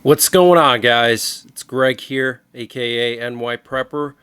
What's going on, guys? It's Greg here, aka NYPrepper.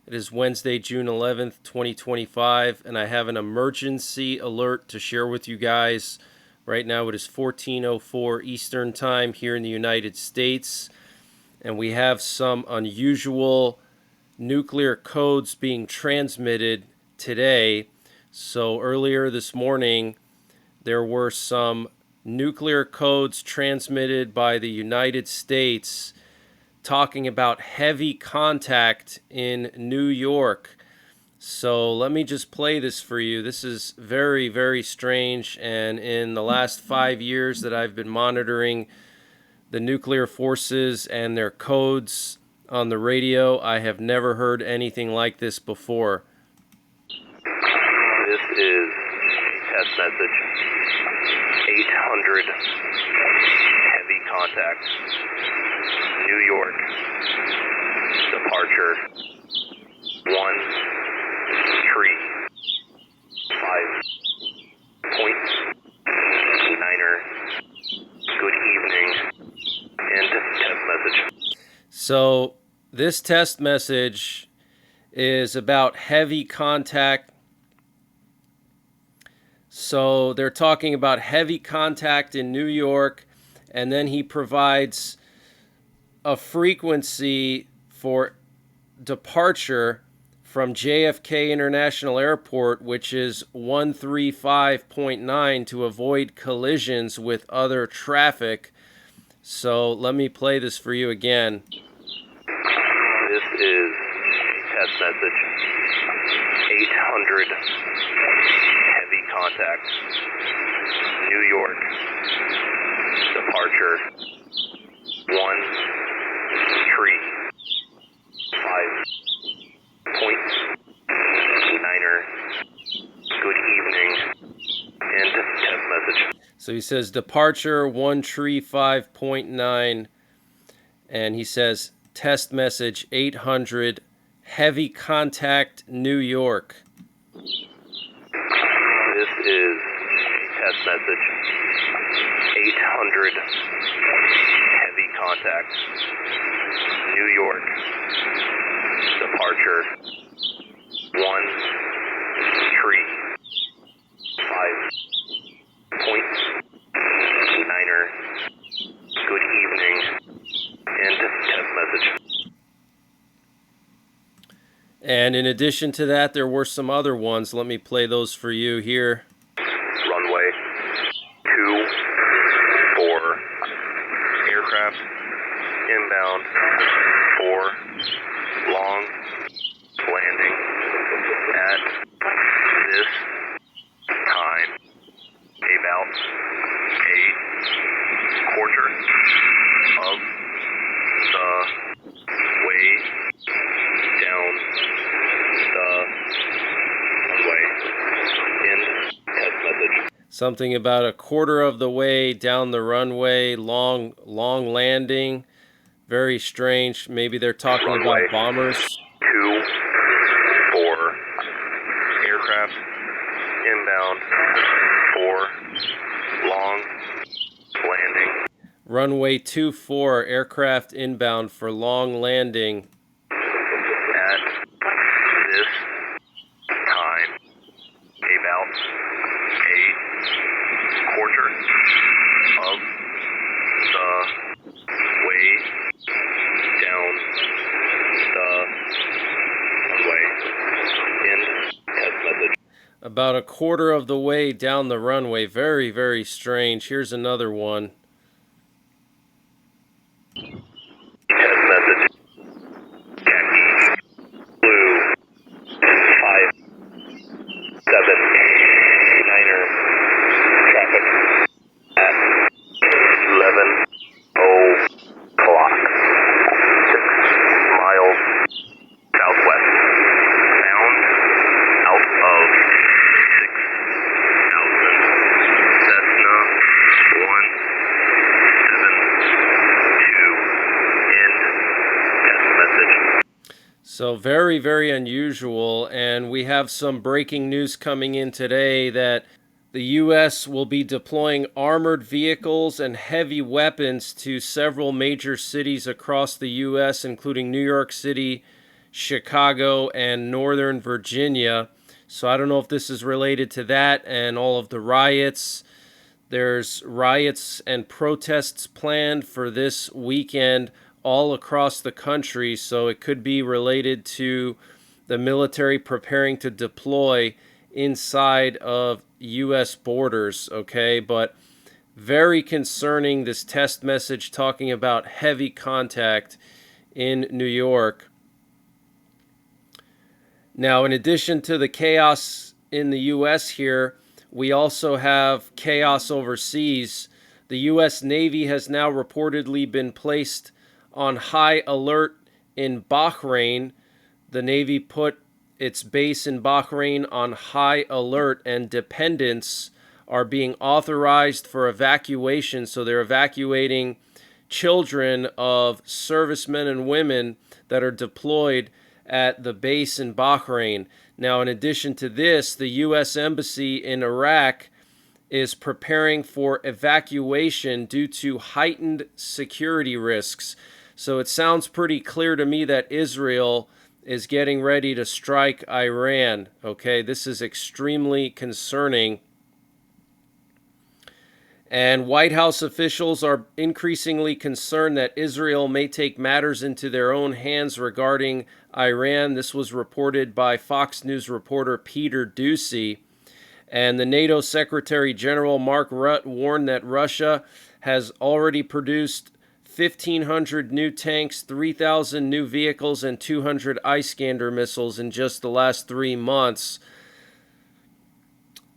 It is Wednesday, June 11th, 2025, and I have an emergency alert to share with you guys. Right now it is 14:04 Eastern Time here in the United States, and we have some unusual nuclear codes being transmitted today. So earlier this morning, there were some nuclear codes transmitted by the United States talking about heavy contact in New York. So let me just play this for you. This is very, very strange. And in the last 5 years that I've been monitoring the nuclear forces and their codes on the radio, I have never heard anything like this before. This is a test message. 800 heavy contact. New York. Departure. 135.9er. Good evening. End test message. So this test message is about heavy contact. So they're talking about heavy contact in New York, and then he provides a frequency for departure from JFK International Airport, which is 135.9, to avoid collisions with other traffic. So let me play this for you again. This is a test message. 800 heavy contact. New York. Departure. 135.9er. Good evening. End test message. So he says departure 135.9, and he says test message 800 heavy contact New York. This is a test message. 800 heavy contact. New York. Departure. 135.9er. Good evening. End test message. And in addition to that, there were some other ones. Let me play those for you here. Runway 24. Aircraft inbound 4. Long landing at this time. About a quarter of the way down the runway. End test message. Something about a quarter of the way down the runway, long landing. Very strange. Maybe they're talking Runway about bombers. 24. Aircraft inbound 4. Long landing Runway 24, aircraft inbound for long landing. at this time. About a quarter of the way down the runway. End test message. About a quarter of the way down the runway. Very, very strange. Here's another one. Test message. Khaki. Blue. 579er. Traffic at 11:00. 6 miles southwest. Bound out of 6,000. Cessna 172. End test message. So very, very unusual. And we have some breaking news coming in today that The U.S. will be deploying armored vehicles and heavy weapons to several major cities across the U.S., including New York City, Chicago, and Northern Virginia. So I don't know if this is related to that and all of the riots. There's riots and protests planned for this weekend all across the country, so it could be related to the military preparing to deploy inside of U.S. borders, okay? But very concerning, this test message talking about heavy contact in New York. Now, in addition to the chaos in the U.S. here, we also have chaos overseas. The U.S. Navy has now reportedly been placed on high alert in Bahrain. The Navy put its base in Bahrain on high alert, and dependents are being authorized for evacuation. So they're evacuating children of servicemen and women that are deployed at the base in Bahrain. Now, in addition to this, the U.S. Embassy in Iraq is preparing for evacuation due to heightened security risks. So it sounds pretty clear to me that Israel is getting ready to strike Iran. Okay, this is extremely concerning. And White House officials are increasingly concerned that Israel may take matters into their own hands regarding Iran. This was reported by Fox News reporter Peter Doocy. And the NATO Secretary General Mark Rutte warned that Russia has already produced 1,500 new tanks, 3,000 new vehicles, and 200 Iskander missiles in just the last 3 months.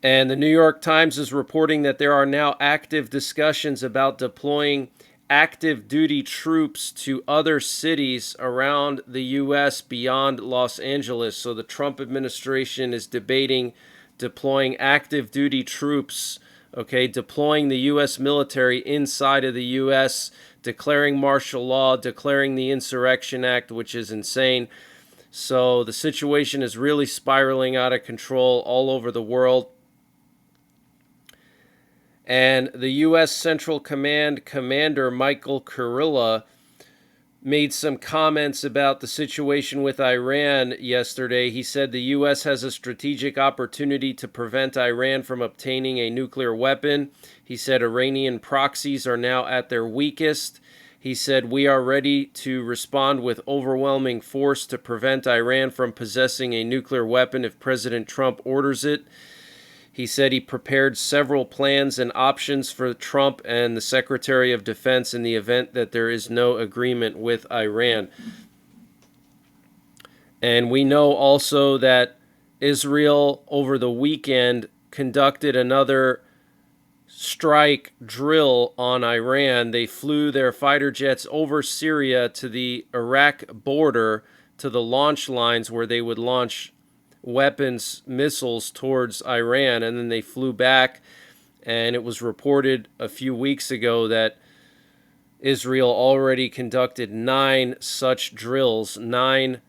And the New York Times is reporting that there are now active discussions about deploying active duty troops to other cities around the U.S. beyond Los Angeles. So the Trump administration is debating deploying active duty troops, okay, deploying the U.S. military inside of the U.S., declaring martial law, declaring the Insurrection Act, which is insane. So the situation is really spiraling out of control all over the world. And the U.S. Central Command Commander Michael Kurilla made some comments about the situation with Iran yesterday. He said the U.S. has a strategic opportunity to prevent Iran from obtaining a nuclear weapon. He said Iranian proxies are now at their weakest. He said we are ready to respond with overwhelming force to prevent Iran from possessing a nuclear weapon if President Trump orders it. He said he prepared several plans and options for Trump and the Secretary of Defense in the event that there is no agreement with Iran. And we know also that Israel over the weekend conducted another strike drill on Iran. They flew their fighter jets over Syria to the Iraq border to the launch lines where they would launch weapons, missiles towards Iran, and then they flew back. And it was reported a few weeks ago that Israel already conducted 9 such drills, 9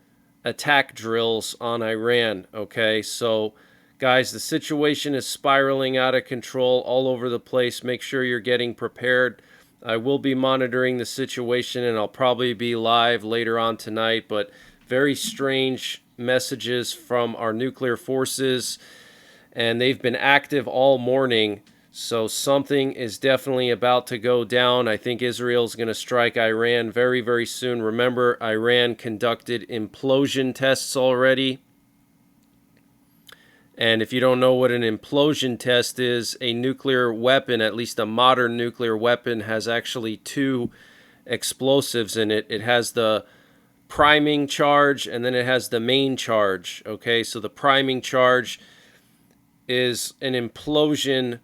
attack drills on Iran. Okay, so guys, the situation is spiraling out of control all over the place. Make sure you're getting prepared. I will be monitoring the situation, and I'll probably be live later on tonight, but very strange messages from our nuclear forces, and they've been active all morning, so something is definitely about to go down. I think Israel's going to strike Iran very, very soon. Remember, Iran conducted implosion tests already, and if you don't know what an implosion test is, a nuclear weapon, at least a modern nuclear weapon, has actually 2 explosives in it. It has the priming charge, and then it has the main charge. Okay, so the priming charge is an implosion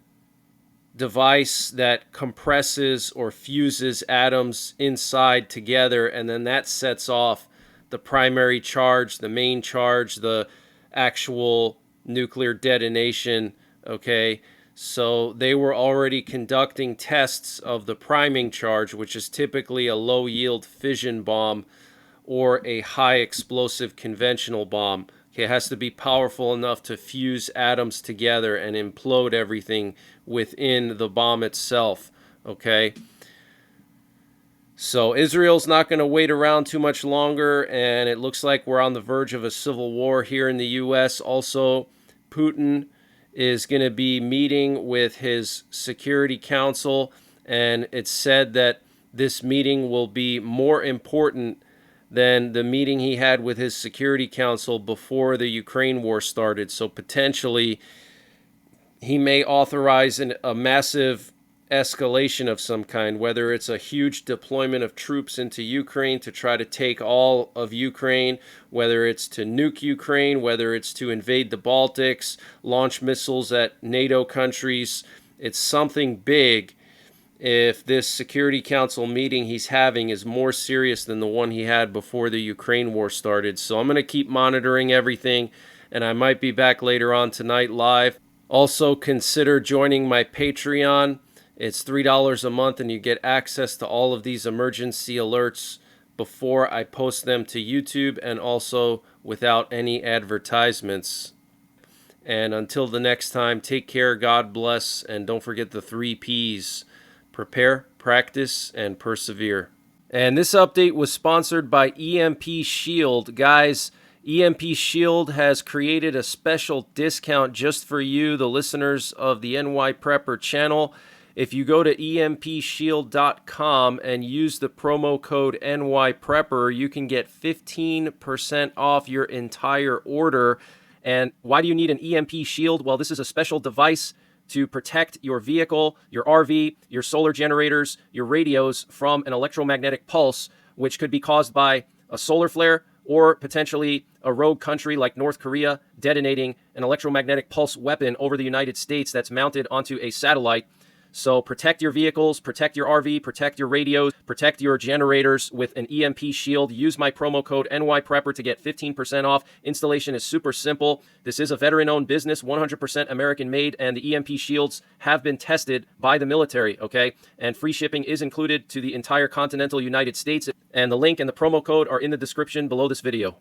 device that compresses or fuses atoms inside together, and then that sets off the primary charge, the main charge, the actual nuclear detonation. Okay, so they were already conducting tests of the priming charge, which is typically a low yield fission bomb or a high explosive conventional bomb. Okay, it has to be powerful enough to fuse atoms together and implode everything within the bomb itself. Okay. So Israel's not going to wait around too much longer, and it looks like we're on the verge of a civil war here in the U.S. Also, Putin is going to be meeting with his Security Council, and it's said that this meeting will be more important than the meeting he had with his Security Council before the Ukraine war started. So potentially, he may authorize a massive escalation of some kind, whether it's a huge deployment of troops into Ukraine to try to take all of Ukraine, whether it's to nuke Ukraine, whether it's to invade the Baltics, launch missiles at NATO countries. It's something big if this Security Council meeting he's having is more serious than the one he had before the Ukraine war started. So I'm going to keep monitoring everything, and I might be back later on tonight live. Also, consider joining my Patreon. It's $3 a month, and you get access to all of these emergency alerts before I post them to YouTube, and also without any advertisements. And until the next time, take care, God bless, and don't forget the 3 Ps. Prepare, practice, and persevere. And this update was sponsored by EMP Shield. Guys, EMP Shield has created a special discount just for you, the listeners of the NYPrepper channel. If you go to empshield.com and use the promo code NYPrepper, you can get 15% off your entire order. And why do you need an EMP Shield? Well, this is a special device to protect your vehicle, your RV, your solar generators, your radios from an electromagnetic pulse, which could be caused by a solar flare or potentially a rogue country like North Korea detonating an electromagnetic pulse weapon over the United States that's mounted onto a satellite. So protect your vehicles, protect your RV, protect your radios, protect your generators with an EMP Shield. Use my promo code NYPrepper to get 15% off. Installation is super simple. This is a veteran-owned business, 100% American-made, and the EMP Shields have been tested by the military, okay? And free shipping is included to the entire continental United States. And the link and the promo code are in the description below this video.